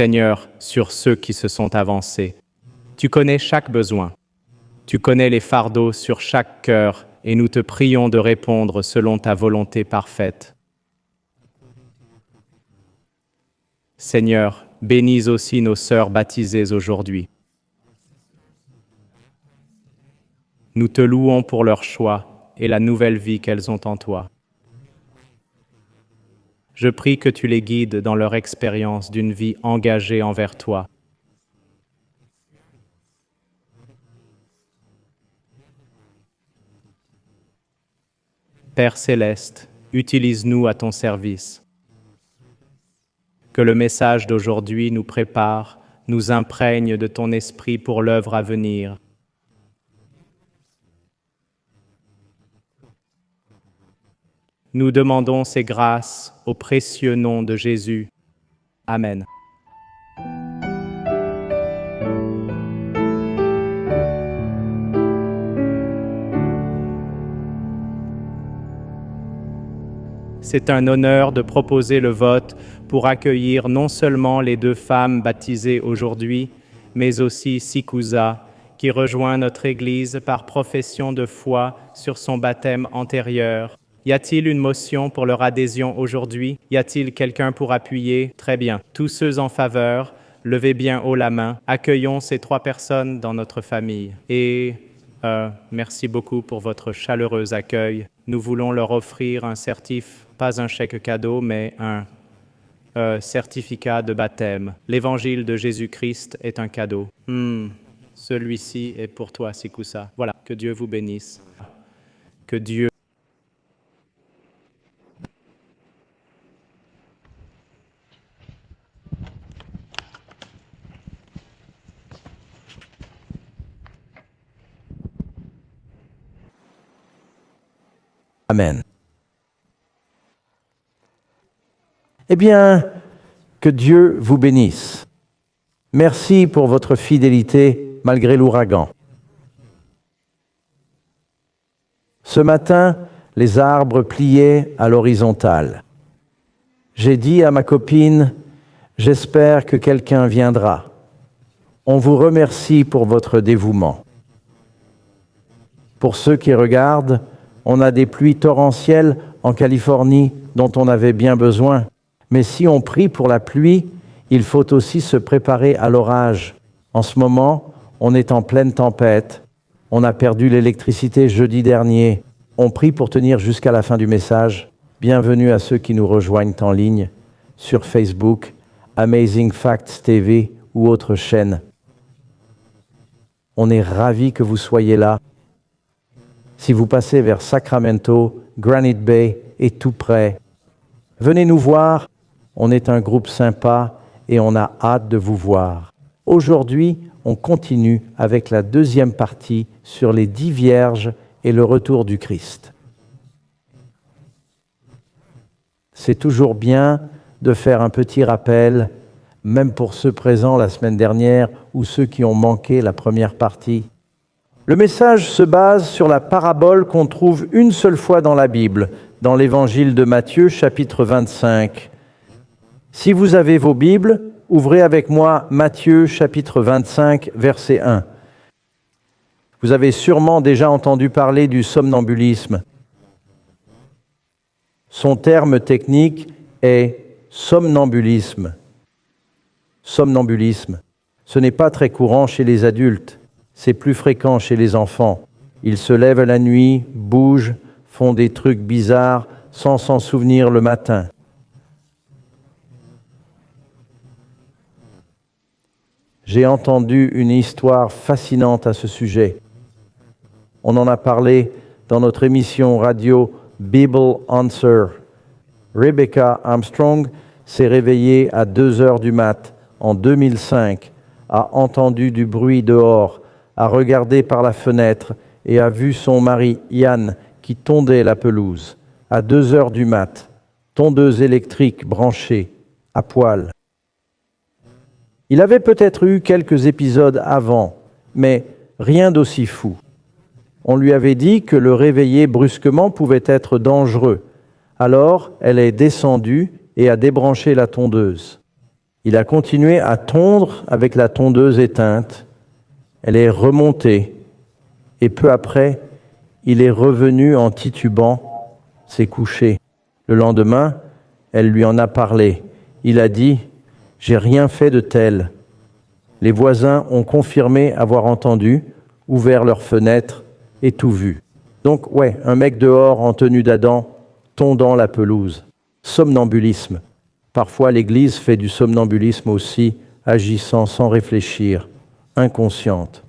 Seigneur, sur ceux qui se sont avancés. Tu connais chaque besoin. Tu connais les fardeaux sur chaque cœur et nous te prions de répondre selon ta volonté parfaite. Seigneur, bénis aussi nos sœurs baptisées aujourd'hui. Nous te louons pour leur choix et la nouvelle vie qu'elles ont en toi. Je prie que tu les guides dans leur expérience d'une vie engagée envers toi. Père céleste, utilise-nous à ton service. Que le message d'aujourd'hui nous prépare, nous imprègne de ton esprit pour l'œuvre à venir. Nous demandons ces grâces au précieux nom de Jésus. Amen. C'est un honneur de proposer le vote pour accueillir non seulement les 2 femmes baptisées aujourd'hui, mais aussi Sikusa, qui rejoint notre Église par profession de foi sur son baptême antérieur. Y a-t-il une motion pour leur adhésion aujourd'hui? Y a-t-il quelqu'un pour appuyer? Très bien. Tous ceux en faveur, levez bien haut la main. Accueillons ces 3 personnes dans notre famille. Et merci beaucoup pour votre chaleureux accueil. Nous voulons leur offrir un certif, pas un chèque cadeau, mais un certificat de baptême. L'évangile de Jésus-Christ est un cadeau. Celui-ci est pour toi, Sikusa. Voilà, que Dieu vous bénisse. Que Dieu... Amen. Eh bien, que Dieu vous bénisse. Merci pour votre fidélité malgré l'ouragan. Ce matin, les arbres pliaient à l'horizontale. J'ai dit à ma copine, j'espère que quelqu'un viendra. On vous remercie pour votre dévouement. Pour ceux qui regardent, on a des pluies torrentielles en Californie dont on avait bien besoin. Mais si on prie pour la pluie, il faut aussi se préparer à l'orage. En ce moment, on est en pleine tempête. On a perdu l'électricité jeudi dernier. On prie pour tenir jusqu'à la fin du message. Bienvenue à ceux qui nous rejoignent en ligne sur Facebook, Amazing Facts TV ou autre chaîne. On est ravis que vous soyez là. Si vous passez vers Sacramento, Granite Bay est tout près. Venez nous voir, on est un groupe sympa et on a hâte de vous voir. Aujourd'hui, on continue avec la 2e partie sur les 10 vierges et le retour du Christ. C'est toujours bien de faire un petit rappel, même pour ceux présents la semaine dernière ou ceux qui ont manqué la première partie. Le message se base sur la parabole qu'on trouve une seule fois dans la Bible, dans l'évangile de Matthieu, chapitre 25. Si vous avez vos Bibles, ouvrez avec moi Matthieu, chapitre 25, verset 1. Vous avez sûrement déjà entendu parler du somnambulisme. Son terme technique est somnambulisme. Somnambulisme. Ce n'est pas très courant chez les adultes. C'est plus fréquent chez les enfants. Ils se lèvent la nuit, bougent, font des trucs bizarres sans s'en souvenir le matin. J'ai entendu une histoire fascinante à ce sujet. On en a parlé dans notre émission radio Bible Answer. Rebecca Armstrong s'est réveillée à 2h du mat en 2005, a entendu du bruit dehors, a regardé par la fenêtre et a vu son mari Ian qui tondait la pelouse. À 2h du mat, tondeuse électrique branchée, à poil. Il avait peut-être eu quelques épisodes avant, mais rien d'aussi fou. On lui avait dit que le réveiller brusquement pouvait être dangereux. Alors, elle est descendue et a débranché la tondeuse. Il a continué à tondre avec la tondeuse éteinte. Elle est remontée. Et peu après, il est revenu en titubant, s'est couché. Le lendemain, elle lui en a parlé. Il a dit, « J'ai rien fait de tel. » Les voisins ont confirmé avoir entendu, ouvert leurs fenêtres et tout vu. Donc, un mec dehors en tenue d'Adam, tondant la pelouse. Somnambulisme. Parfois, l'Église fait du somnambulisme aussi, agissant sans réfléchir, inconsciente.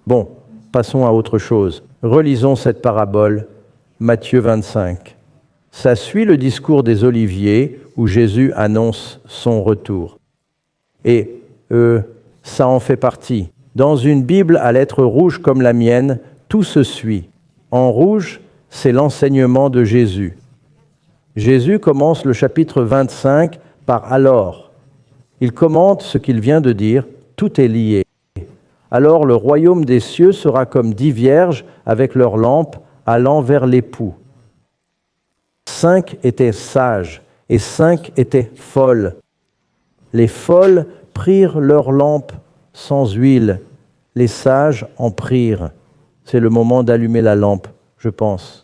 Bon, passons à autre chose. Relisons cette parabole, Matthieu 25. Ça suit le discours des Oliviers où Jésus annonce son retour. Et ça en fait partie. Dans une Bible à lettres rouges comme la mienne, tout se suit. En rouge, c'est l'enseignement de Jésus. Jésus commence le chapitre 25 par « alors ». Il commente ce qu'il vient de dire, tout est lié. Alors le royaume des cieux sera comme 10 vierges avec leurs lampes allant vers l'époux. 5 étaient sages et 5 étaient folles. Les folles prirent leurs lampes sans huile. Les sages en prirent. C'est le moment d'allumer la lampe, je pense.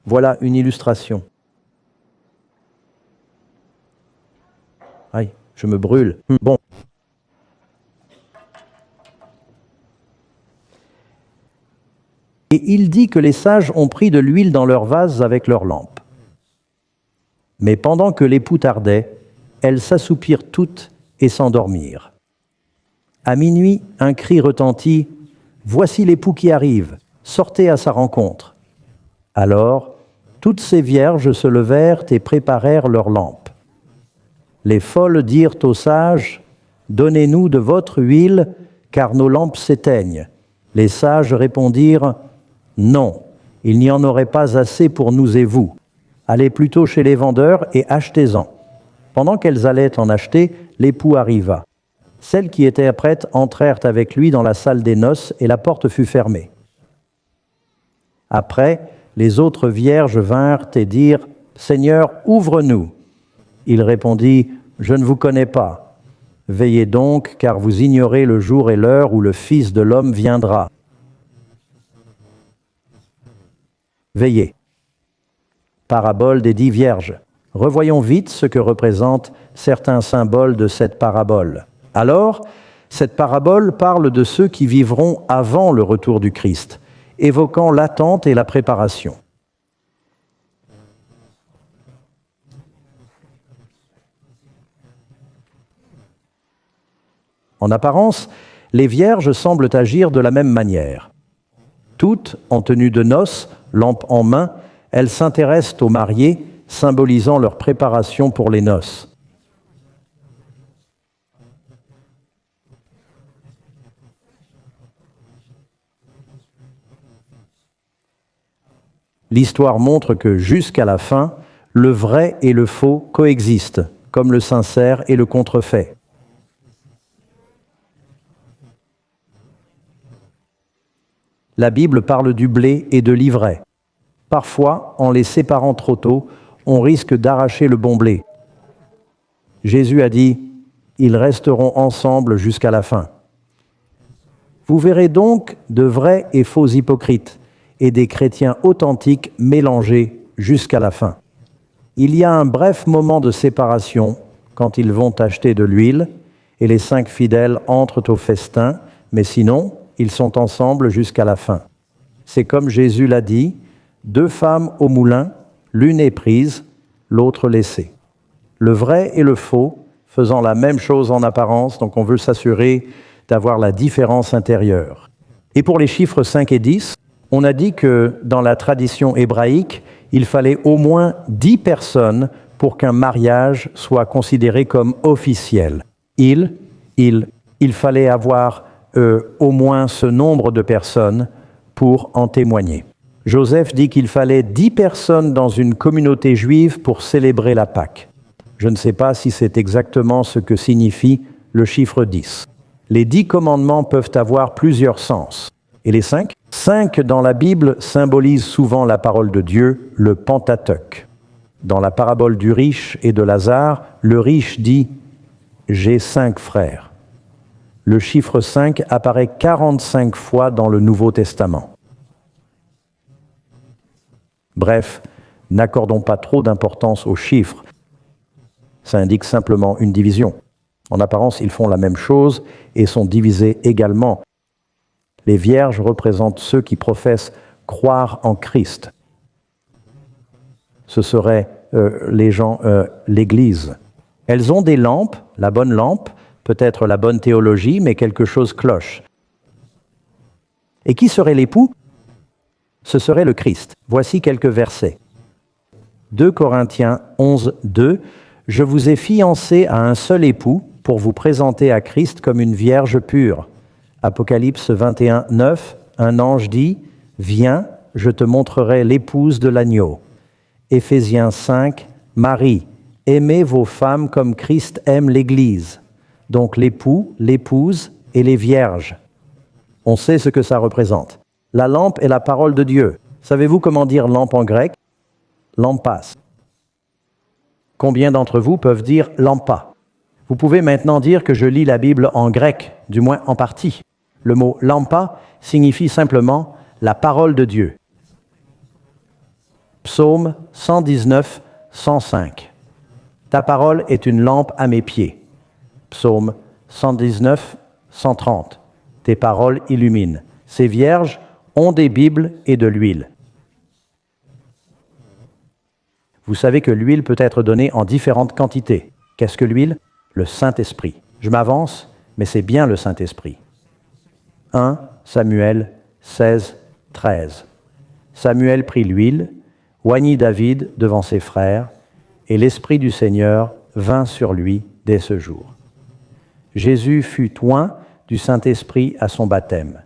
Voilà une illustration. Aïe, je me brûle. Bon. Et il dit que les sages ont pris de l'huile dans leurs vases avec leurs lampes. Mais pendant que l'époux tardait, elles s'assoupirent toutes et s'endormirent. À minuit, un cri retentit « Voici l'époux qui arrive, sortez à sa rencontre !» Alors, toutes ces vierges se levèrent et préparèrent leurs lampes. Les folles dirent aux sages, « Donnez-nous de votre huile, car nos lampes s'éteignent. » Les sages répondirent, « Non, il n'y en aurait pas assez pour nous et vous. Allez plutôt chez les vendeurs et achetez-en. » Pendant qu'elles allaient en acheter, l'époux arriva. Celles qui étaient prêtes entrèrent avec lui dans la salle des noces et la porte fut fermée. Après, les autres vierges vinrent et dirent « Seigneur, ouvre-nous !» Il répondit « Je ne vous connais pas. Veillez donc, car vous ignorez le jour et l'heure où le Fils de l'homme viendra. » Veillez. Parabole des 10 vierges. Revoyons vite ce que représentent certains symboles de cette parabole. Alors, cette parabole parle de ceux qui vivront avant le retour du Christ, évoquant l'attente et la préparation. En apparence, les vierges semblent agir de la même manière. Toutes, en tenue de noces, lampe en main, elles s'intéressent aux mariés, symbolisant leur préparation pour les noces. L'histoire montre que jusqu'à la fin, le vrai et le faux coexistent, comme le sincère et le contrefait. La Bible parle du blé et de l'ivraie. Parfois, en les séparant trop tôt, on risque d'arracher le bon blé. Jésus a dit « Ils resteront ensemble jusqu'à la fin ». Vous verrez donc de vrais et faux hypocrites et des chrétiens authentiques mélangés jusqu'à la fin. Il y a un bref moment de séparation quand ils vont acheter de l'huile et les 5 fidèles entrent au festin, mais sinon, ils sont ensemble jusqu'à la fin. C'est comme Jésus l'a dit, 2 femmes au moulin, l'une est prise, l'autre laissée. Le vrai et le faux faisant la même chose en apparence, donc on veut s'assurer d'avoir la différence intérieure. Et pour les chiffres 5 et 10, on a dit que dans la tradition hébraïque, il fallait au moins 10 personnes pour qu'un mariage soit considéré comme officiel. Il fallait avoir au moins ce nombre de personnes pour en témoigner. Joseph dit qu'il fallait 10 personnes dans une communauté juive pour célébrer la Pâque. Je ne sais pas si c'est exactement ce que signifie le chiffre 10. Les 10 commandements peuvent avoir plusieurs sens. Et les 5 ? 5 dans la Bible symbolisent souvent la parole de Dieu, le Pentateuque. Dans la parabole du riche et de Lazare, le riche dit « J'ai 5 frères ». Le chiffre 5 apparaît 45 fois dans le Nouveau Testament. Bref, n'accordons pas trop d'importance aux chiffres. Ça indique simplement une division. En apparence, ils font la même chose et sont divisés également. Les vierges représentent ceux qui professent croire en Christ. Ce serait l'Église. Elles ont des lampes, la bonne lampe, peut-être la bonne théologie, mais quelque chose cloche. Et qui serait l'époux ? Ce serait le Christ. Voici quelques versets. 2 Corinthiens 11, 2. « Je vous ai fiancé à un seul époux pour vous présenter à Christ comme une vierge pure. » Apocalypse 21, 9. Un ange dit « Viens, je te montrerai l'épouse de l'agneau. » Éphésiens 5. Marie, aimez vos femmes comme Christ aime l'Église. Donc l'époux, l'épouse et les vierges. On sait ce que ça représente. La lampe est la parole de Dieu. Savez-vous comment dire lampe en grec ? Lampas. Combien d'entre vous peuvent dire lampa ? Vous pouvez maintenant dire que je lis la Bible en grec, du moins en partie. Le mot lampa signifie simplement la parole de Dieu. Psaume 119, 105. Ta parole est une lampe à mes pieds. Psaume 119, 130. Tes paroles illuminent. Ces vierges ont des Bibles et de l'huile. Vous savez que l'huile peut être donnée en différentes quantités. Qu'est-ce que l'huile ? Le Saint-Esprit. Je m'avance, mais c'est bien le Saint-Esprit. 1 Samuel 16, 13. Samuel prit l'huile, oignit David devant ses frères, et l'Esprit du Seigneur vint sur lui dès ce jour. Jésus fut oint du Saint-Esprit à son baptême.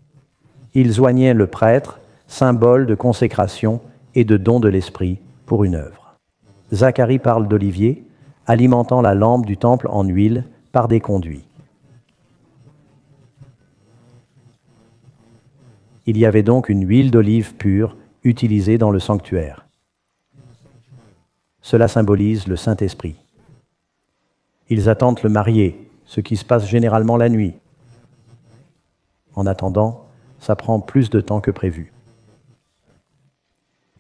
Il oignait le prêtre, symbole de consécration et de don de l'Esprit pour une œuvre. Zacharie parle d'Olivier, alimentant la lampe du temple en huile par des conduits. Il y avait donc une huile d'olive pure utilisée dans le sanctuaire. Cela symbolise le Saint-Esprit. Ils attendent le marié, ce qui se passe généralement la nuit. En attendant, ça prend plus de temps que prévu.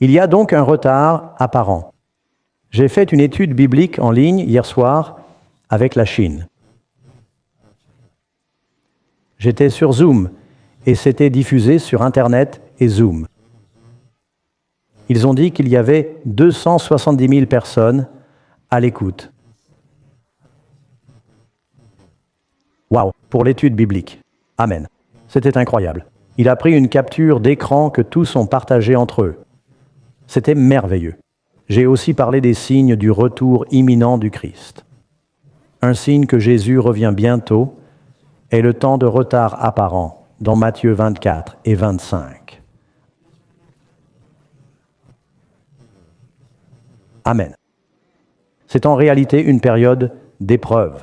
Il y a donc un retard apparent. J'ai fait une étude biblique en ligne hier soir avec la Chine. J'étais sur Zoom et c'était diffusé sur Internet et Zoom. Ils ont dit qu'il y avait 270 000 personnes à l'écoute. Waouh, pour l'étude biblique. Amen. C'était incroyable. Il a pris une capture d'écran que tous ont partagée entre eux. C'était merveilleux. J'ai aussi parlé des signes du retour imminent du Christ. Un signe que Jésus revient bientôt est le temps de retard apparent dans Matthieu 24 et 25. Amen. C'est en réalité une période d'épreuve.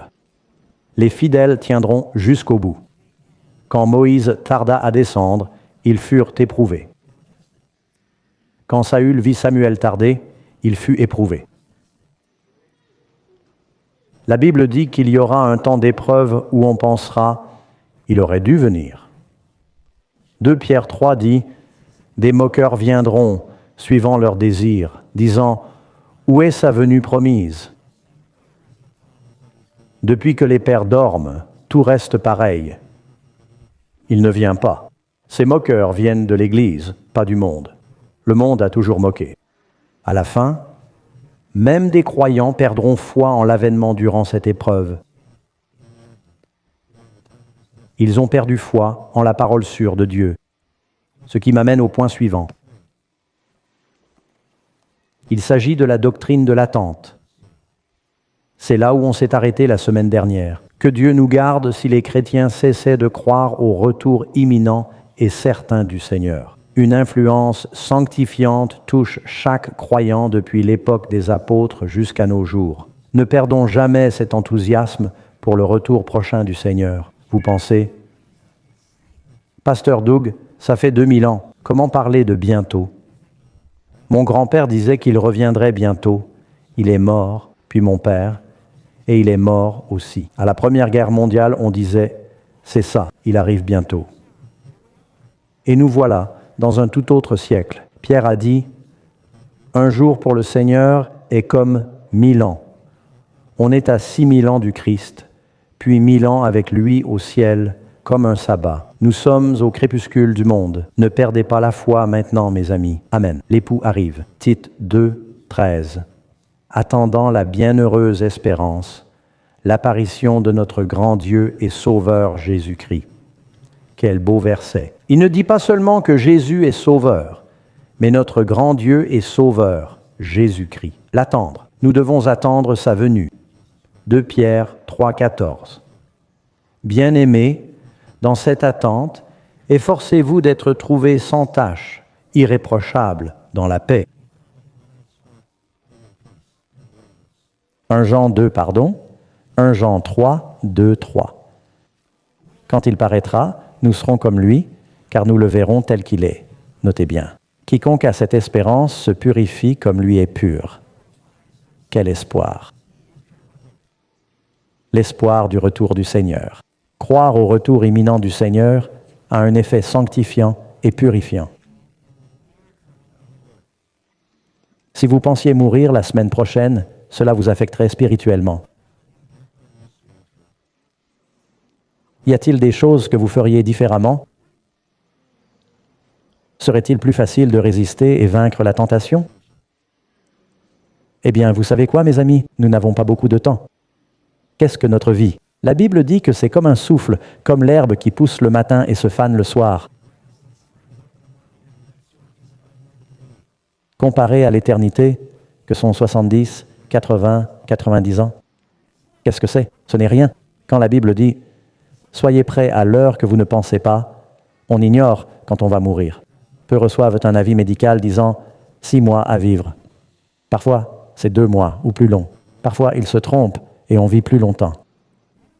Les fidèles tiendront jusqu'au bout. Quand Moïse tarda à descendre, ils furent éprouvés. Quand Saül vit Samuel tarder, il fut éprouvé. La Bible dit qu'il y aura un temps d'épreuve où on pensera « il aurait dû venir ». 2 Pierre 3 dit « Des moqueurs viendront, suivant leurs désirs, disant « Où est sa venue promise ?» Depuis que les pères dorment, tout reste pareil. Il ne vient pas. Ces moqueurs viennent de l'Église, pas du monde. Le monde a toujours moqué. À la fin, même des croyants perdront foi en l'avènement durant cette épreuve. Ils ont perdu foi en la parole sûre de Dieu. Ce qui m'amène au point suivant. Il s'agit de la doctrine de l'attente. C'est là où on s'est arrêté la semaine dernière. Que Dieu nous garde si les chrétiens cessaient de croire au retour imminent et certain du Seigneur. Une influence sanctifiante touche chaque croyant depuis l'époque des apôtres jusqu'à nos jours. Ne perdons jamais cet enthousiasme pour le retour prochain du Seigneur. Vous pensez? Pasteur Doug, ça fait 2000 ans. Comment parler de bientôt? Mon grand-père disait qu'il reviendrait bientôt. Il est mort, puis mon père, et il est mort aussi. À la Première Guerre mondiale, on disait « c'est ça, il arrive bientôt ». Et nous voilà, dans un tout autre siècle. Pierre a dit « un jour pour le Seigneur est comme 1000 ans ». On est à 6000 ans du Christ, puis 1000 ans avec lui au ciel, comme un sabbat. Nous sommes au crépuscule du monde. Ne perdez pas la foi maintenant, mes amis. Amen. L'époux arrive. Tite 2, 13. Attendant la bienheureuse espérance, l'apparition de notre grand Dieu et Sauveur Jésus-Christ. Quel beau verset. Il ne dit pas seulement que Jésus est Sauveur, mais notre grand Dieu est Sauveur, Jésus-Christ. L'attendre. Nous devons attendre sa venue. 2 Pierre 3, 14. Bien-aimés, dans cette attente, efforcez-vous d'être trouvés sans tache, irréprochables, dans la paix. 1 Jean 3, 2, 3. Quand il paraîtra, nous serons comme lui, car nous le verrons tel qu'il est. Notez bien. Quiconque a cette espérance se purifie comme lui est pur. Quel espoir! L'espoir du retour du Seigneur. Croire au retour imminent du Seigneur a un effet sanctifiant et purifiant. Si vous pensiez mourir la semaine prochaine, cela vous affecterait spirituellement. Y a-t-il des choses que vous feriez différemment? Serait-il plus facile de résister et vaincre la tentation? Eh bien, vous savez quoi, mes amis? Nous n'avons pas beaucoup de temps. Qu'est-ce que notre vie? La Bible dit que c'est comme un souffle, comme l'herbe qui pousse le matin et se fane le soir. Comparé à l'éternité, que sont 70, 80, 90 ans, qu'est-ce que c'est? Ce n'est rien. Quand la Bible dit « Soyez prêts à l'heure que vous ne pensez pas », on ignore quand on va mourir. Peu reçoivent un avis médical disant « 6 mois à vivre ». Parfois, c'est 2 mois ou plus long. Parfois, ils se trompent et on vit plus longtemps.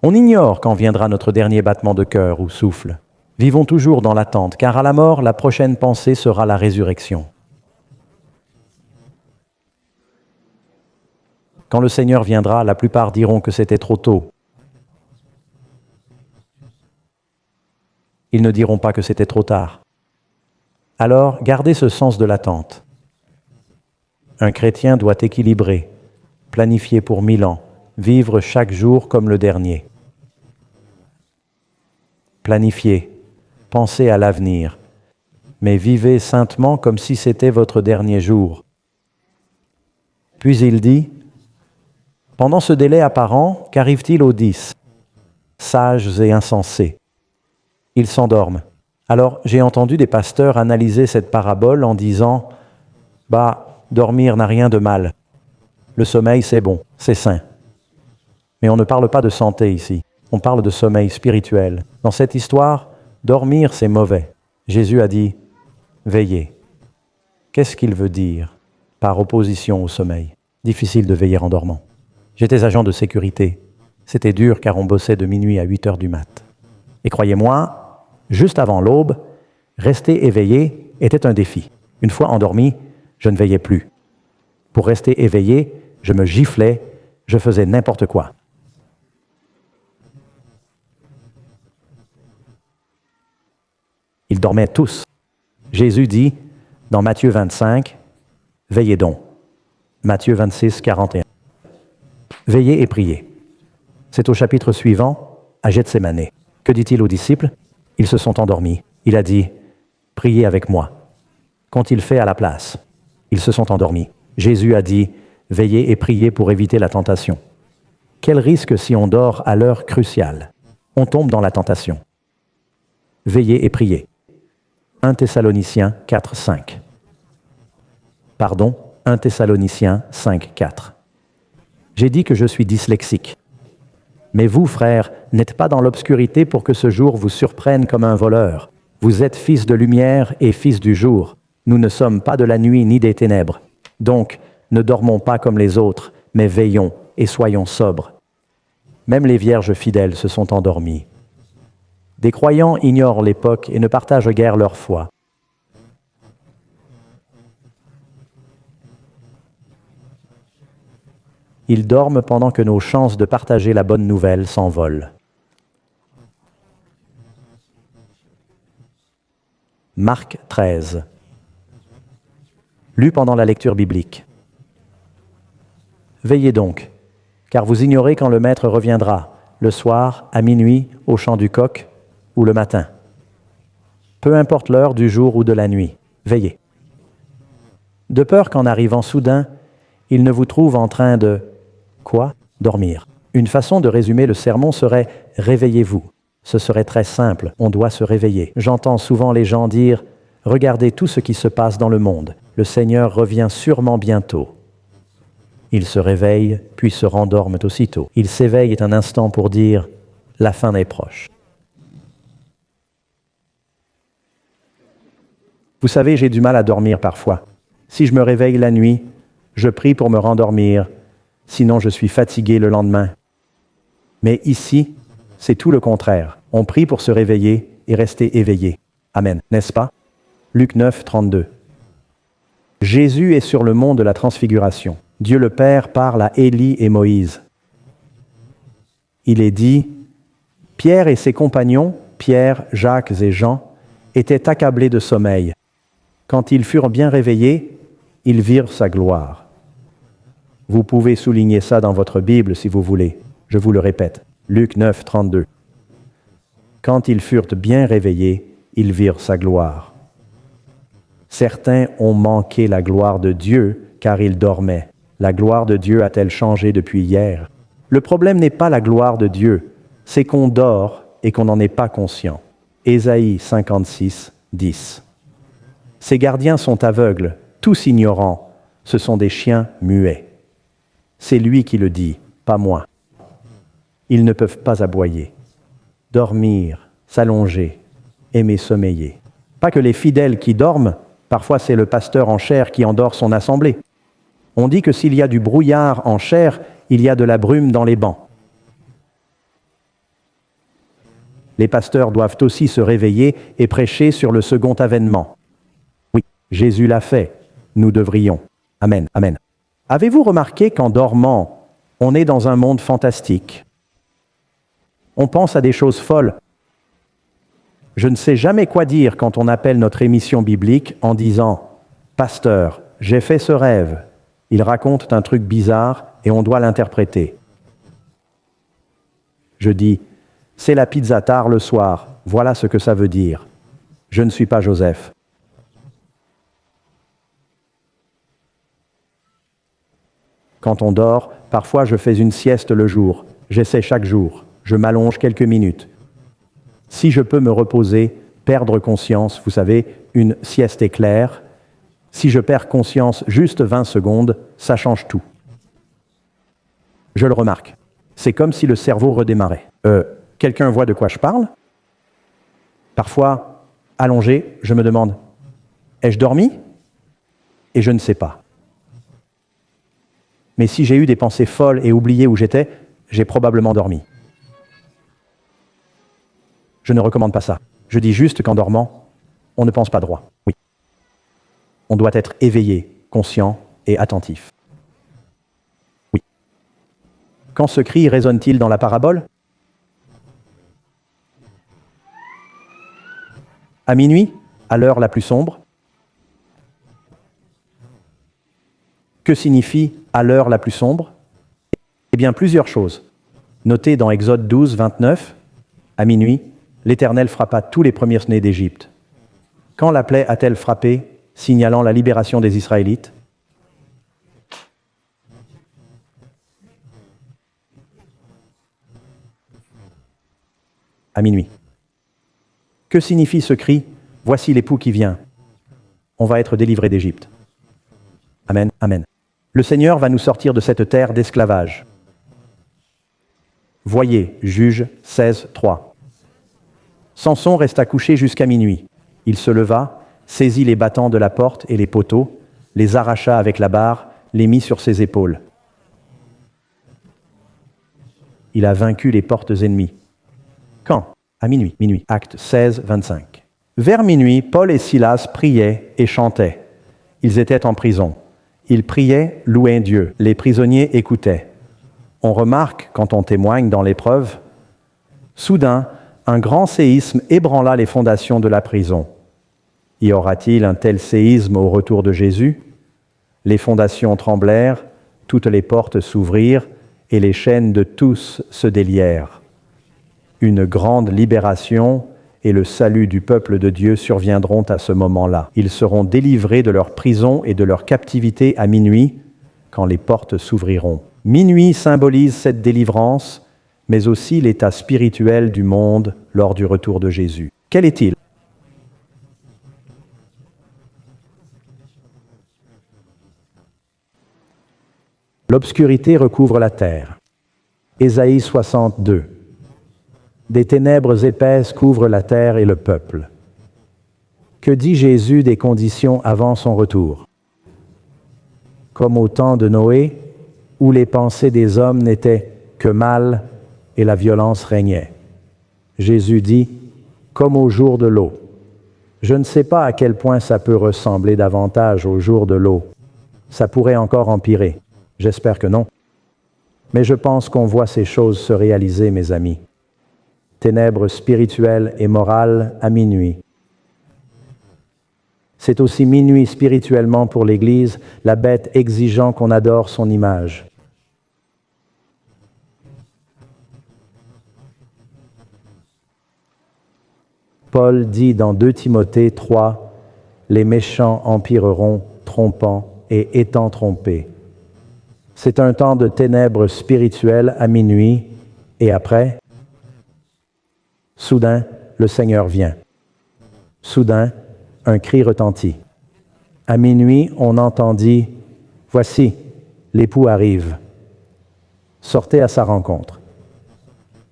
On ignore quand viendra notre dernier battement de cœur ou souffle. Vivons toujours dans l'attente, car à la mort, la prochaine pensée sera la résurrection. Quand le Seigneur viendra, la plupart diront que c'était trop tôt. Ils ne diront pas que c'était trop tard. Alors, gardez ce sens de l'attente. Un chrétien doit équilibrer, planifier pour 1000 ans, vivre chaque jour comme le dernier. Planifiez, pensez à l'avenir, mais vivez saintement comme si c'était votre dernier jour. Puis il dit, « Pendant ce délai apparent, qu'arrive-t-il aux 10? Sages et insensés. Ils s'endorment. » Alors, j'ai entendu des pasteurs analyser cette parabole en disant, « Bah, dormir n'a rien de mal. Le sommeil, c'est bon, c'est sain. » Mais on ne parle pas de santé ici, on parle de sommeil spirituel. Dans cette histoire, dormir, c'est mauvais. Jésus a dit, veillez. Qu'est-ce qu'il veut dire par opposition au sommeil? Difficile de veiller en dormant. J'étais agent de sécurité. C'était dur car on bossait de minuit à 8 heures du mat. Et croyez-moi, juste avant l'aube, rester éveillé était un défi. Une fois endormi, je ne veillais plus. Pour rester éveillé, je me giflais, je faisais n'importe quoi. Ils dormaient tous. Jésus dit, dans Matthieu 25, « Veillez donc ». Matthieu 26, 41. Veillez et priez. C'est au chapitre suivant, à Gethsémane. Que dit-il aux disciples? Ils se sont endormis. Il a dit, « Priez avec moi ». Qu'ont-ils fait à la place? Ils se sont endormis. Jésus a dit, « Veillez et priez pour éviter la tentation ». Quel risque si on dort à l'heure cruciale? On tombe dans la tentation. Veillez et priez. 1 Thessaloniciens 4, 5. Pardon, 1 Thessaloniciens 5, 4. J'ai dit que je suis dyslexique. Mais vous, frères, n'êtes pas dans l'obscurité pour que ce jour vous surprenne comme un voleur. Vous êtes fils de lumière et fils du jour. Nous ne sommes pas de la nuit ni des ténèbres. Donc, ne dormons pas comme les autres, mais veillons et soyons sobres. Même les vierges fidèles se sont endormies. Des croyants ignorent l'époque et ne partagent guère leur foi. Ils dorment pendant que nos chances de partager la bonne nouvelle s'envolent. Marc 13. Lu pendant la lecture biblique. Veillez donc, car vous ignorez quand le Maître reviendra, le soir, à minuit, au chant du coq, ou le matin. Peu importe l'heure du jour ou de la nuit, veillez. De peur qu'en arrivant soudain, il ne vous trouve en train de... Quoi ? Dormir. Une façon de résumer le sermon serait « Réveillez-vous ». Ce serait très simple, on doit se réveiller. J'entends souvent les gens dire « Regardez tout ce qui se passe dans le monde, le Seigneur revient sûrement bientôt ». Ils se réveillent, puis se rendorment aussitôt. Ils s'éveillent un instant pour dire « La fin est proche ». Vous savez, j'ai du mal à dormir parfois. Si je me réveille la nuit, je prie pour me rendormir, sinon je suis fatigué le lendemain. Mais ici, c'est tout le contraire. On prie pour se réveiller et rester éveillé. Amen, n'est-ce pas? Luc 9, 32. Jésus est sur le mont de la Transfiguration. Dieu le Père parle à Élie et Moïse. Il est dit, Pierre et ses compagnons, Pierre, Jacques et Jean, étaient accablés de sommeil. Quand ils furent bien réveillés, ils virent sa gloire. Vous pouvez souligner ça dans votre Bible si vous voulez. Je vous le répète. Luc 9, 32. Quand ils furent bien réveillés, ils virent sa gloire. Certains ont manqué la gloire de Dieu car ils dormaient. La gloire de Dieu a-t-elle changé depuis hier? Le problème n'est pas la gloire de Dieu, c'est qu'on dort et qu'on n'en est pas conscient. Ésaïe 56, 10. Ces gardiens sont aveugles, tous ignorants, ce sont des chiens muets. C'est lui qui le dit, pas moi. Ils ne peuvent pas aboyer, dormir, s'allonger, aimer sommeiller. Pas que les fidèles qui dorment, parfois c'est le pasteur en chair qui endort son assemblée. On dit que s'il y a du brouillard en chair, il y a de la brume dans les bancs. Les pasteurs doivent aussi se réveiller et prêcher sur le second avènement. Oui, Jésus l'a fait, nous devrions. Amen, amen. Avez-vous remarqué qu'en dormant, on est dans un monde fantastique? On pense à des choses folles. Je ne sais jamais quoi dire quand on appelle notre émission biblique en disant « Pasteur, j'ai fait ce rêve ». Il raconte un truc bizarre et on doit l'interpréter. Je dis « C'est la pizza tard le soir, voilà ce que ça veut dire. Je ne suis pas Joseph. » Quand on dort, parfois je fais une sieste le jour. J'essaie chaque jour. Je m'allonge quelques minutes. Si je peux me reposer, perdre conscience, vous savez, une sieste éclair, si je perds conscience juste 20 secondes, ça change tout. Je le remarque. C'est comme si le cerveau redémarrait. Quelqu'un voit de quoi je parle? Parfois, allongé, je me demande, ai-je dormi? Et je ne sais pas. Mais si j'ai eu des pensées folles et oublié où j'étais, j'ai probablement dormi. Je ne recommande pas ça. Je dis juste qu'en dormant, on ne pense pas droit. Oui. On doit être éveillé, conscient et attentif. Oui. Quand ce cri résonne-t-il dans la parabole? À minuit, à l'heure la plus sombre. Que signifie « à l'heure la plus sombre » ? Eh bien, plusieurs choses. Notez dans Exode 12, 29, à minuit, l'Éternel frappa tous les premiers-nés d'Égypte. Quand la plaie a-t-elle frappé, signalant la libération des Israélites? À minuit. Que signifie ce cri « Voici l'époux qui vient » ? On va être délivré d'Égypte. Amen, amen. Le Seigneur va nous sortir de cette terre d'esclavage. Voyez, Juge 16, 3. Samson resta couché jusqu'à minuit. Il se leva, saisit les battants de la porte et les poteaux, les arracha avec la barre, les mit sur ses épaules. Il a vaincu les portes ennemies. Quand? À minuit. Minuit. Acte 16, 25. Vers minuit, Paul et Silas priaient et chantaient. Ils étaient en prison. Ils priaient, louaient Dieu. Les prisonniers écoutaient. On remarque, quand on témoigne dans l'épreuve, soudain, un grand séisme ébranla les fondations de la prison. Y aura-t-il un tel séisme au retour de Jésus? Les fondations tremblèrent, toutes les portes s'ouvrirent et les chaînes de tous se délièrent. Une grande libération et le salut du peuple de Dieu surviendront à ce moment-là. Ils seront délivrés de leur prison et de leur captivité à minuit, quand les portes s'ouvriront. Minuit symbolise cette délivrance, mais aussi l'état spirituel du monde lors du retour de Jésus. Quel est-il? L'obscurité recouvre la terre. Ésaïe 62. Des ténèbres épaisses couvrent la terre et le peuple. Que dit Jésus des conditions avant son retour? Comme au temps de Noé, où les pensées des hommes n'étaient que mal et la violence régnait. Jésus dit, comme au jour de l'eau. Je ne sais pas à quel point ça peut ressembler davantage au jour de l'eau. Ça pourrait encore empirer. J'espère que non. Mais je pense qu'on voit ces choses se réaliser, mes amis. Ténèbres spirituelles et morales à minuit. C'est aussi minuit spirituellement pour l'Église, la bête exigeant qu'on adore son image. Paul dit dans 2 Timothée 3, « Les méchants empireront, trompant et étant trompés. » C'est un temps de ténèbres spirituelles à minuit, et après, soudain, le Seigneur vient. Soudain, un cri retentit. À minuit, on entendit « Voici, l'époux arrive. » Sortez à sa rencontre.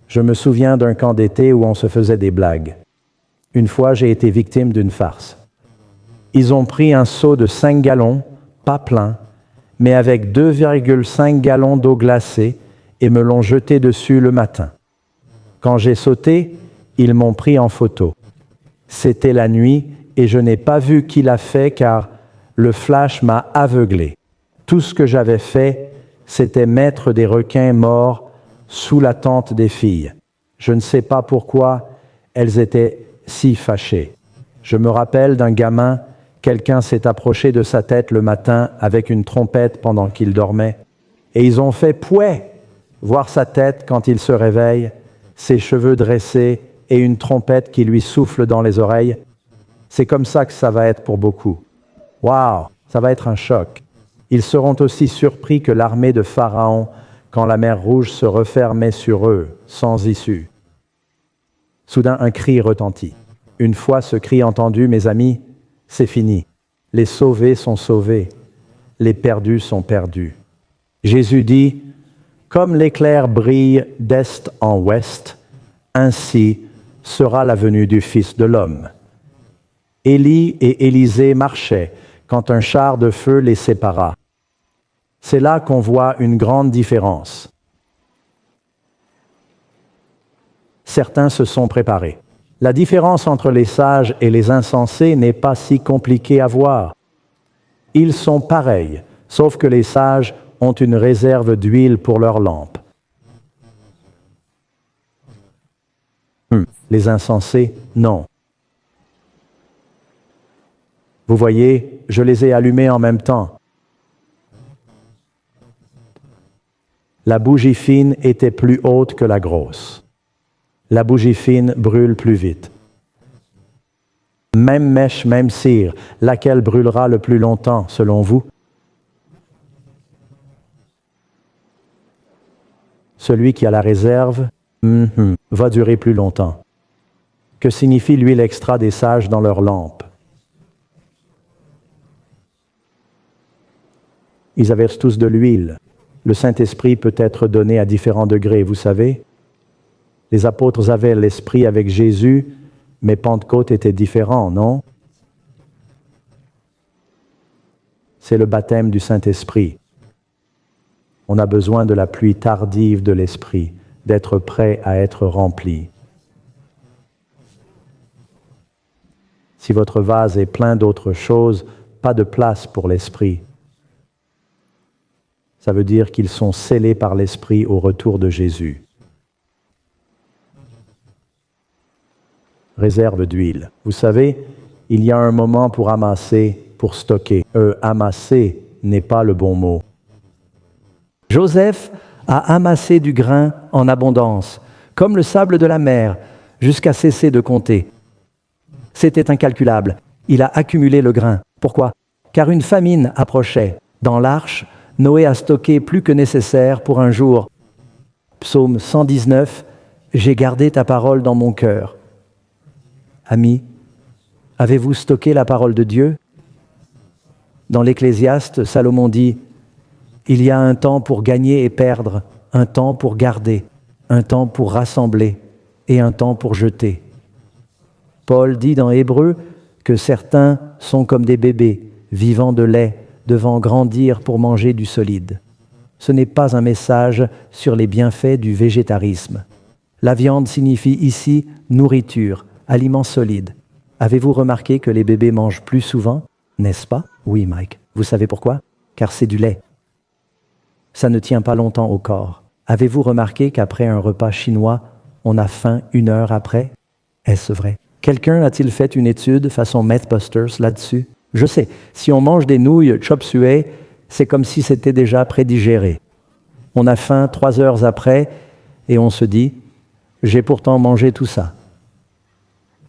Je me souviens d'un camp d'été où on se faisait des blagues. Une fois, j'ai été victime d'une farce. Ils ont pris un seau de 5 gallons, pas plein, mais avec 2,5 gallons d'eau glacée et me l'ont jeté dessus le matin. Quand j'ai sauté, ils m'ont pris en photo. C'était la nuit et je n'ai pas vu qui l'a fait car le flash m'a aveuglé. Tout ce que j'avais fait, c'était mettre des requins morts sous la tente des filles. Je ne sais pas pourquoi elles étaient si fâchées. Je me rappelle d'un gamin, quelqu'un s'est approché de sa tête le matin avec une trompette pendant qu'il dormait. Et ils ont fait « pouet » voir sa tête quand il se réveille, ses cheveux dressés et une trompette qui lui souffle dans les oreilles. C'est comme ça que ça va être pour beaucoup. Waouh, ça va être un choc. Ils seront aussi surpris que l'armée de Pharaon quand la mer Rouge se refermait sur eux, sans issue. Soudain, un cri retentit. Une fois ce cri entendu, mes amis, c'est fini. Les sauvés sont sauvés. Les perdus sont perdus. Jésus dit, « Comme l'éclair brille d'est en ouest, ainsi sera la venue du Fils de l'homme. » Élie et Élisée marchaient quand un char de feu les sépara. C'est là qu'on voit une grande différence. Certains se sont préparés. La différence entre les sages et les insensés n'est pas si compliquée à voir. Ils sont pareils, sauf que les sages ont une réserve d'huile pour leurs lampes. Les insensés, non. Vous voyez, je les ai allumés en même temps. La bougie fine était plus haute que la grosse. La bougie fine brûle plus vite. Même mèche, même cire, laquelle brûlera le plus longtemps, selon vous? Celui qui a la réserve, va durer plus longtemps. Que signifie l'huile extra des sages dans leurs lampes? Ils avaient tous de l'huile. Le Saint-Esprit peut être donné à différents degrés, vous savez. Les apôtres avaient l'Esprit avec Jésus, mais Pentecôte était différent, non? C'est le baptême du Saint-Esprit. On a besoin de la pluie tardive de l'Esprit, d'être prêt à être rempli. Si votre vase est plein d'autres choses, pas de place pour l'Esprit. Ça veut dire qu'ils sont scellés par l'Esprit au retour de Jésus. Réserve d'huile. Vous savez, il y a un moment pour amasser, pour stocker. Amasser n'est pas le bon mot. Joseph a amassé du grain en abondance, comme le sable de la mer, jusqu'à cesser de compter. C'était incalculable. Il a accumulé le grain. Pourquoi? Car une famine approchait. Dans l'arche, Noé a stocké plus que nécessaire pour un jour. Psaume 119, « J'ai gardé ta parole dans mon cœur ». Amis, avez-vous stocké la parole de Dieu? Dans l'Ecclésiaste, Salomon dit « Il y a un temps pour gagner et perdre, un temps pour garder, un temps pour rassembler et un temps pour jeter. » Paul dit dans Hébreux que certains sont comme des bébés, vivant de lait, devant grandir pour manger du solide. Ce n'est pas un message sur les bienfaits du végétarisme. La viande signifie ici nourriture, aliment solide. Avez-vous remarqué que les bébés mangent plus souvent, n'est-ce pas? Oui, Mike. Vous savez pourquoi? Car c'est du lait. Ça ne tient pas longtemps au corps. Avez-vous remarqué qu'après un repas chinois, on a faim 1 heure après? Est-ce vrai? Quelqu'un a-t-il fait une étude façon Mythbusters là-dessus? Je sais, si on mange des nouilles chop suey, c'est comme si c'était déjà prédigéré. On a faim 3 heures après et on se dit « J'ai pourtant mangé tout ça ».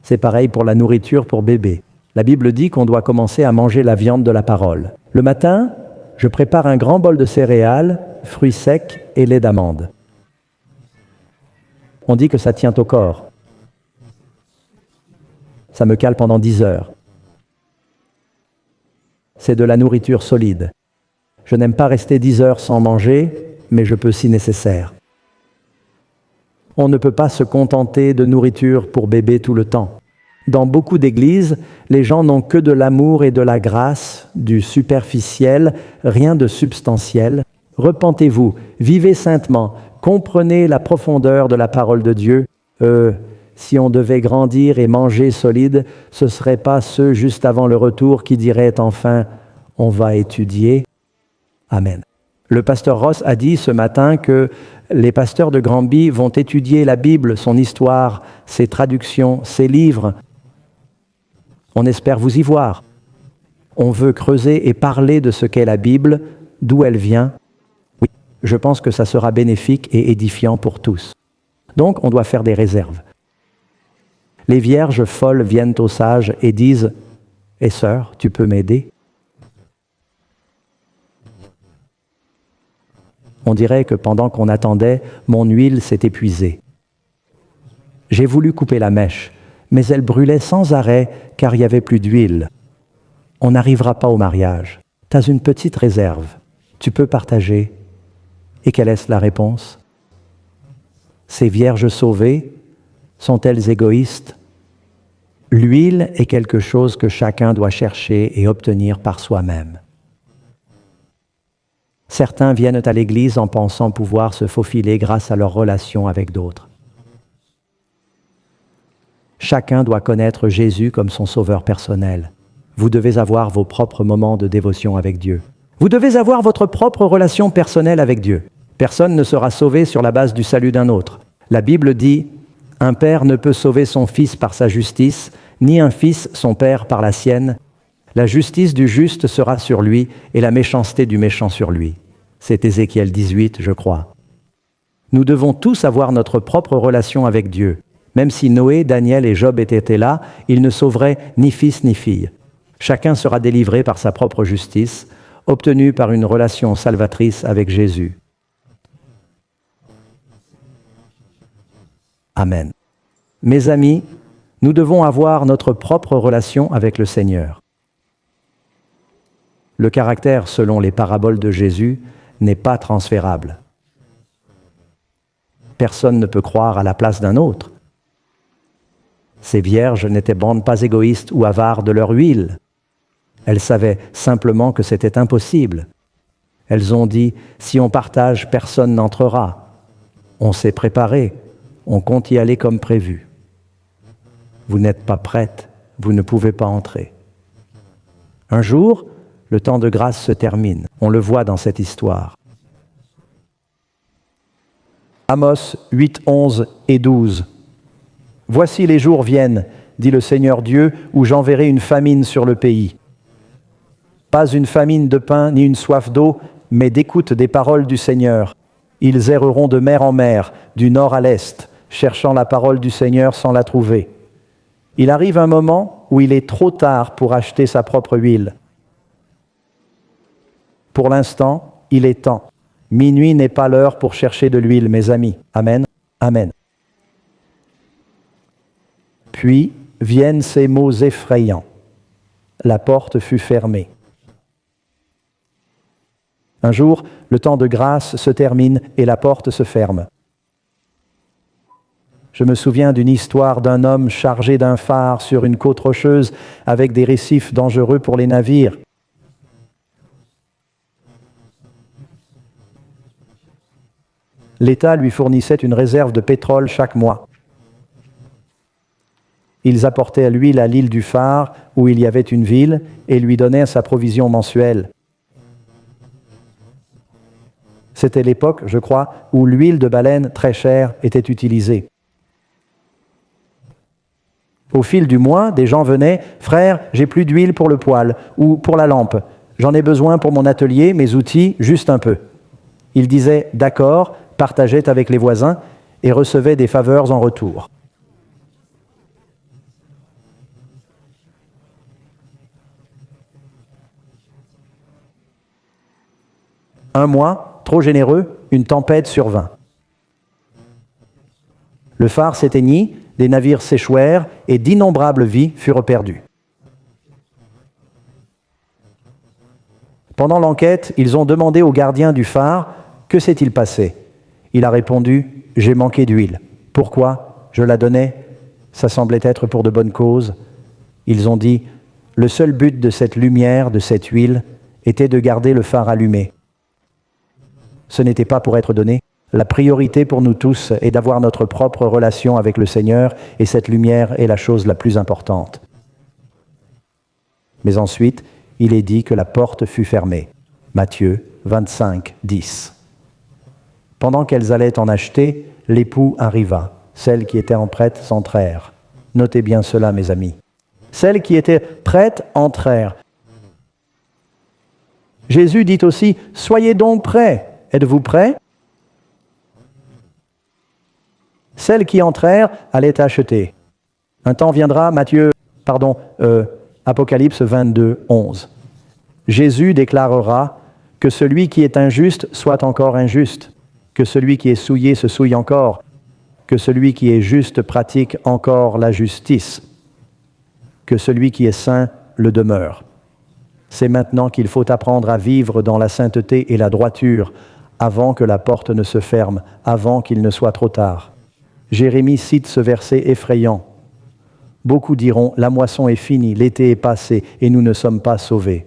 C'est pareil pour la nourriture pour bébé. La Bible dit qu'on doit commencer à manger la viande de la parole. Le matin, je prépare un grand bol de céréales, fruits secs et lait d'amande. On dit que ça tient au corps. Ça me cale pendant 10 heures. C'est de la nourriture solide. Je n'aime pas rester 10 heures sans manger, mais je peux si nécessaire. On ne peut pas se contenter de nourriture pour bébé tout le temps. Dans beaucoup d'églises, les gens n'ont que de l'amour et de la grâce, du superficiel, rien de substantiel. Repentez-vous, vivez saintement, comprenez la profondeur de la parole de Dieu. Si on devait grandir et manger solide, ce ne seraient pas ceux juste avant le retour qui diraient enfin « on va étudier ». Amen. Le pasteur Ross a dit ce matin que les pasteurs de Granby vont étudier la Bible, son histoire, ses traductions, ses livres. On espère vous y voir. On veut creuser et parler de ce qu'est la Bible, d'où elle vient. Oui, je pense que ça sera bénéfique et édifiant pour tous. Donc, on doit faire des réserves. Les vierges folles viennent aux sages et disent « Et sœur, tu peux m'aider ?» On dirait que pendant qu'on attendait, mon huile s'est épuisée. J'ai voulu couper la mèche, mais elle brûlait sans arrêt car il n'y avait plus d'huile. On n'arrivera pas au mariage. Tu as une petite réserve. Tu peux partager. Et quelle est la réponse? Ces vierges sauvées sont-elles égoïstes? L'huile est quelque chose que chacun doit chercher et obtenir par soi-même. Certains viennent à l'Église en pensant pouvoir se faufiler grâce à leur relation avec d'autres. Chacun doit connaître Jésus comme son sauveur personnel. Vous devez avoir vos propres moments de dévotion avec Dieu. Vous devez avoir votre propre relation personnelle avec Dieu. Personne ne sera sauvé sur la base du salut d'un autre. La Bible dit « Un père ne peut sauver son fils par sa justice, ni un fils son père par la sienne. La justice du juste sera sur lui et la méchanceté du méchant sur lui. » C'est Ézéchiel 18, je crois. Nous devons tous avoir notre propre relation avec Dieu. Même si Noé, Daniel et Job étaient là, ils ne sauveraient ni fils ni fille. Chacun sera délivré par sa propre justice, obtenue par une relation salvatrice avec Jésus. Amen. Mes amis, nous devons avoir notre propre relation avec le Seigneur. Le caractère, selon les paraboles de Jésus, n'est pas transférable. Personne ne peut croire à la place d'un autre. Ces vierges n'étaient pas égoïstes ou avares de leur huile. Elles savaient simplement que c'était impossible. Elles ont dit « si on partage, personne n'entrera ». On s'est préparé, on compte y aller comme prévu. Vous n'êtes pas prête, vous ne pouvez pas entrer. Un jour, le temps de grâce se termine. On le voit dans cette histoire. Amos 8, 11 et 12. « Voici les jours viennent, dit le Seigneur Dieu, où j'enverrai une famine sur le pays. Pas une famine de pain ni une soif d'eau, mais d'écoute des paroles du Seigneur. Ils erreront de mer en mer, du nord à l'est, cherchant la parole du Seigneur sans la trouver. Il arrive un moment où il est trop tard pour acheter sa propre huile. Pour l'instant, il est temps. Minuit n'est pas l'heure pour chercher de l'huile, mes amis. Amen. Amen. » Puis viennent ces mots effrayants. La porte fut fermée. Un jour, le temps de grâce se termine et la porte se ferme. Je me souviens d'une histoire d'un homme chargé d'un phare sur une côte rocheuse avec des récifs dangereux pour les navires. L'État lui fournissait une réserve de pétrole chaque mois. Ils apportaient l'huile à l'île du phare, où il y avait une ville, et lui donnaient sa provision mensuelle. C'était l'époque, je crois, où l'huile de baleine très chère était utilisée. Au fil du mois, des gens venaient « Frère, j'ai plus d'huile pour le poêle ou pour la lampe. J'en ai besoin pour mon atelier, mes outils, juste un peu. » Ils disaient « D'accord », partageaient avec les voisins et recevaient des faveurs en retour. Un mois, trop généreux, une tempête survint. Le phare s'éteignit, les navires s'échouèrent et d'innombrables vies furent perdues. Pendant l'enquête, ils ont demandé au gardien du phare « Que s'est-il passé ?» Il a répondu « J'ai manqué d'huile. » Pourquoi ? Je la donnais. Ça semblait être pour de bonnes causes. Ils ont dit « Le seul but de cette lumière, de cette huile, était de garder le phare allumé. » Ce n'était pas pour être donné. La priorité pour nous tous est d'avoir notre propre relation avec le Seigneur, et cette lumière est la chose la plus importante. Mais ensuite, il est dit que la porte fut fermée. Matthieu 25, 10. Pendant qu'elles allaient en acheter, l'époux arriva. Celles qui étaient prêtes s'entrèrent. Notez bien cela, mes amis. Celles qui étaient prêtes entrèrent. Jésus dit aussi, « Soyez donc prêts. » Êtes-vous prêts ? Celles qui entrèrent allaient acheter. Un temps viendra, Apocalypse 22, 11. Jésus déclarera que celui qui est injuste soit encore injuste, que celui qui est souillé se souille encore, que celui qui est juste pratique encore la justice, que celui qui est saint le demeure. C'est maintenant qu'il faut apprendre à vivre dans la sainteté et la droiture, avant que la porte ne se ferme, avant qu'il ne soit trop tard. Jérémie cite ce verset effrayant. Beaucoup diront, la moisson est finie, l'été est passé, et nous ne sommes pas sauvés.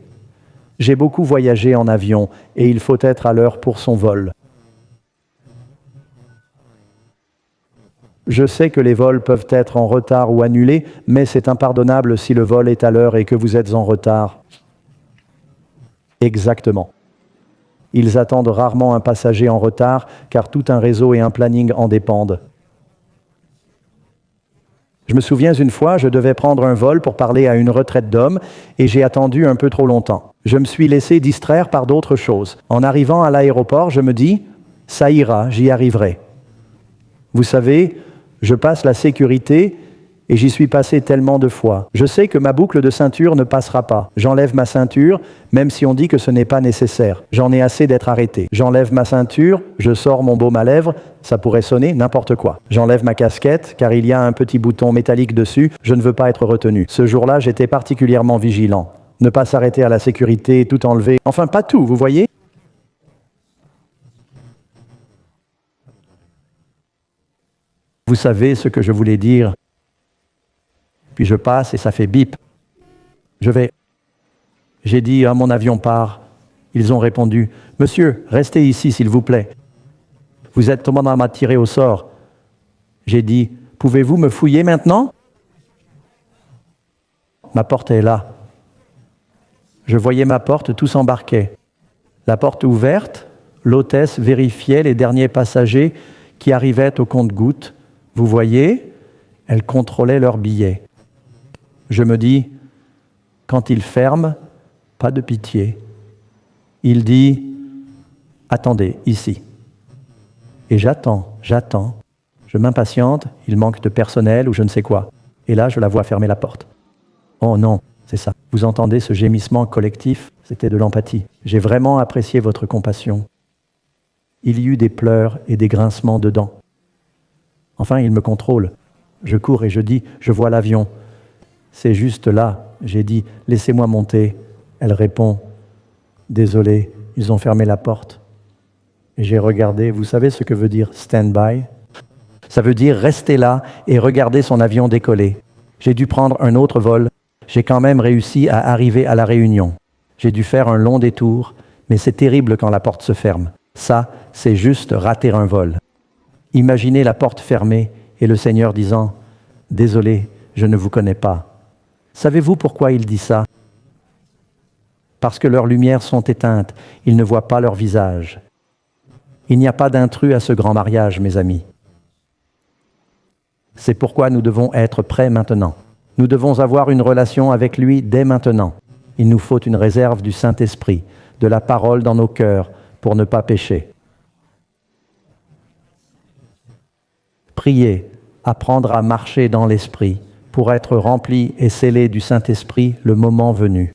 J'ai beaucoup voyagé en avion, et il faut être à l'heure pour son vol. Je sais que les vols peuvent être en retard ou annulés, mais c'est impardonnable si le vol est à l'heure et que vous êtes en retard. Exactement. Ils attendent rarement un passager en retard, car tout un réseau et un planning en dépendent. Je me souviens une fois, je devais prendre un vol pour parler à une retraite d'hommes, et j'ai attendu un peu trop longtemps. Je me suis laissé distraire par d'autres choses. En arrivant à l'aéroport, je me dis, ça ira, j'y arriverai. Vous savez, je passe la sécurité et j'y suis passé tellement de fois. Je sais que ma boucle de ceinture ne passera pas. J'enlève ma ceinture, même si on dit que ce n'est pas nécessaire. J'en ai assez d'être arrêté. J'enlève ma ceinture, je sors mon baume à lèvres, ça pourrait sonner n'importe quoi. J'enlève ma casquette, car il y a un petit bouton métallique dessus, je ne veux pas être retenu. Ce jour-là, j'étais particulièrement vigilant. Ne pas s'arrêter à la sécurité, tout enlever. Enfin, pas tout, vous voyez ? Vous savez ce que je voulais dire. Puis je passe et ça fait bip. Je vais. J'ai dit, mon avion part. Ils ont répondu, monsieur, restez ici s'il vous plaît. Vous êtes commandant à m'a tiré au sort. J'ai dit, pouvez-vous me fouiller maintenant? Ma porte est là. Je voyais ma porte, tout s'embarquait. La porte ouverte, l'hôtesse vérifiait les derniers passagers qui arrivaient au compte-gouttes. Vous voyez, elle contrôlait leurs billets. Je me dis, quand il ferme, pas de pitié. Il dit, attendez, ici. Et j'attends. Je m'impatiente, il manque de personnel ou je ne sais quoi. Et là, je la vois fermer la porte. Oh non, c'est ça. Vous entendez ce gémissement collectif? C'était de l'empathie. J'ai vraiment apprécié votre compassion. Il y eut des pleurs et des grincements de dents. Enfin, il me contrôle. Je cours et je dis, je vois l'avion. C'est juste là. J'ai dit, laissez-moi monter. Elle répond, désolé, ils ont fermé la porte. Et j'ai regardé, vous savez ce que veut dire stand by? Ça veut dire rester là et regarder son avion décoller. J'ai dû prendre un autre vol. J'ai quand même réussi à arriver à La Réunion. J'ai dû faire un long détour, mais c'est terrible quand la porte se ferme. Ça, c'est juste rater un vol. Imaginez la porte fermée et le Seigneur disant « Désolé, je ne vous connais pas ». Savez-vous pourquoi il dit ça? Parce que leurs lumières sont éteintes, ils ne voient pas leur visage. Il n'y a pas d'intrus à ce grand mariage, mes amis. C'est pourquoi nous devons être prêts maintenant. Nous devons avoir une relation avec lui dès maintenant. Il nous faut une réserve du Saint-Esprit, de la parole dans nos cœurs pour ne pas pécher. Prier, apprendre à marcher dans l'Esprit pour être rempli et scellé du Saint-Esprit le moment venu.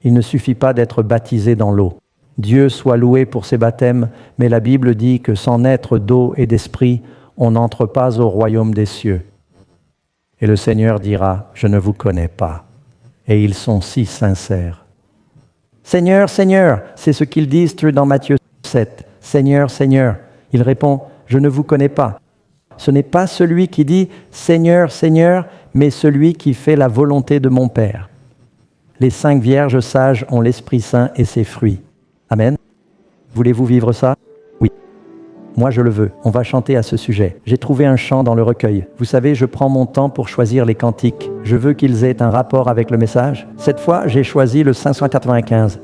Il ne suffit pas d'être baptisé dans l'eau. Dieu soit loué pour ses baptêmes, mais la Bible dit que sans naître d'eau et d'esprit, on n'entre pas au royaume des cieux. Et le Seigneur dira, je ne vous connais pas. Et ils sont si sincères. Seigneur, Seigneur, c'est ce qu'ils disent dans Matthieu 7. Seigneur, Seigneur. Il répond, je ne vous connais pas. Ce n'est pas celui qui dit Seigneur, Seigneur, mais celui qui fait la volonté de mon Père. Les 5 vierges sages ont l'Esprit Saint et ses fruits. Amen. Voulez-vous vivre ça? Oui. Moi, je le veux. On va chanter à ce sujet. J'ai trouvé un chant dans le recueil. Vous savez, je prends mon temps pour choisir les cantiques. Je veux qu'ils aient un rapport avec le message. Cette fois, j'ai choisi le 595.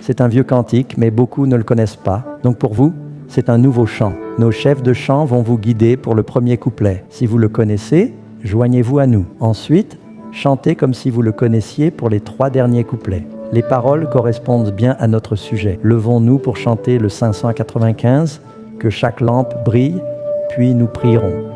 C'est un vieux cantique, mais beaucoup ne le connaissent pas. Donc pour vous, c'est un nouveau chant. Nos chefs de chant vont vous guider pour le premier couplet. Si vous le connaissez, joignez-vous à nous. Ensuite, chantez comme si vous le connaissiez pour les 3 derniers couplets. Les paroles correspondent bien à notre sujet. Levons-nous pour chanter le 595, que chaque lampe brille, puis nous prierons.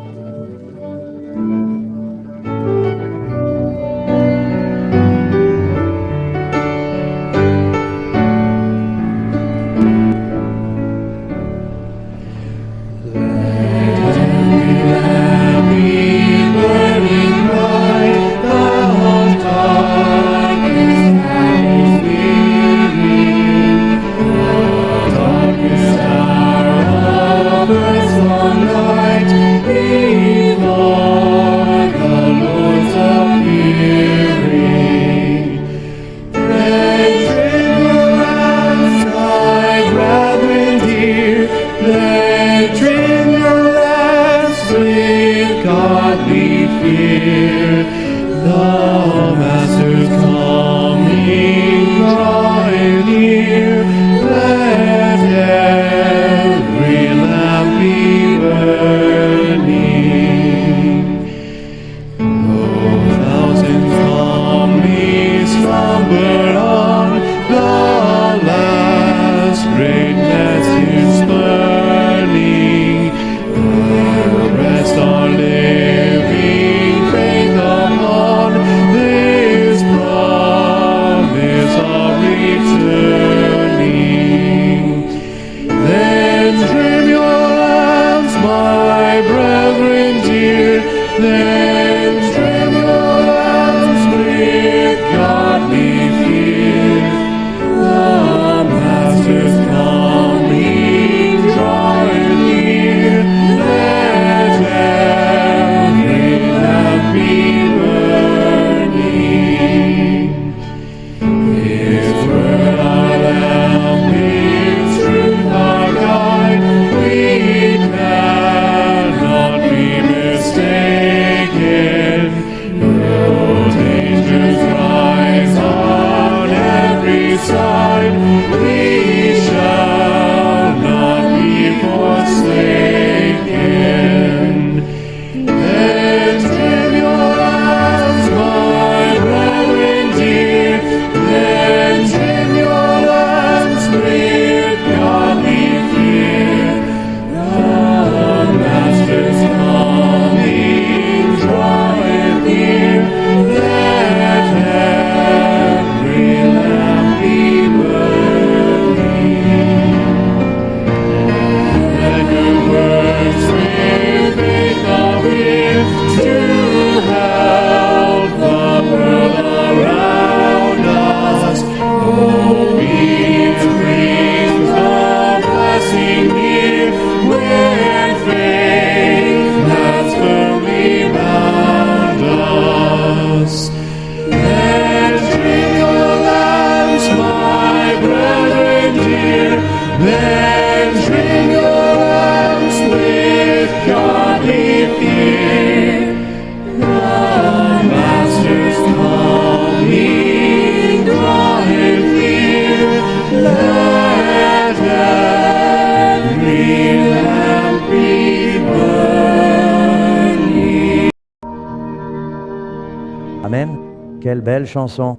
Amen. Quelle belle chanson.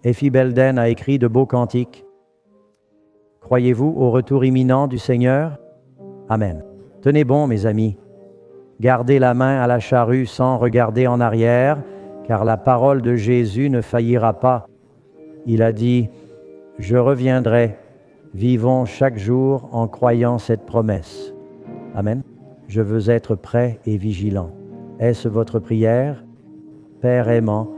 Effie Belden a écrit de beaux cantiques. Croyez-vous au retour imminent du Seigneur? Amen. Tenez bon, mes amis. Gardez la main à la charrue sans regarder en arrière, car la parole de Jésus ne faillira pas. Il a dit « Je reviendrai ». Vivons chaque jour en croyant cette promesse. Amen. Je veux être prêt et vigilant. Est-ce votre prière? Père aimant,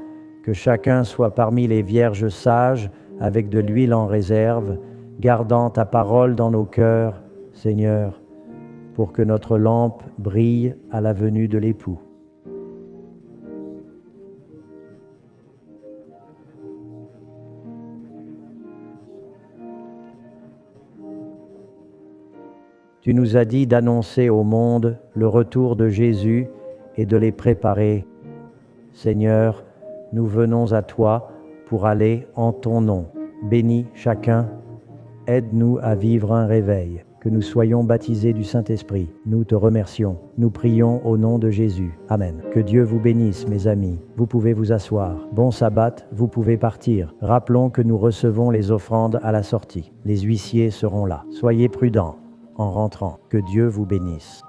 que chacun soit parmi les vierges sages, avec de l'huile en réserve, gardant ta parole dans nos cœurs, Seigneur, pour que notre lampe brille à la venue de l'époux. Tu nous as dit d'annoncer au monde le retour de Jésus et de les préparer. Seigneur, nous venons à toi pour aller en ton nom. Bénis chacun, aide-nous à vivre un réveil, que nous soyons baptisés du Saint-Esprit. Nous te remercions, nous prions au nom de Jésus. Amen. Que Dieu vous bénisse, mes amis. Vous pouvez vous asseoir. Bon sabbat, vous pouvez partir. Rappelons que nous recevons les offrandes à la sortie. Les huissiers seront là. Soyez prudents en rentrant. Que Dieu vous bénisse.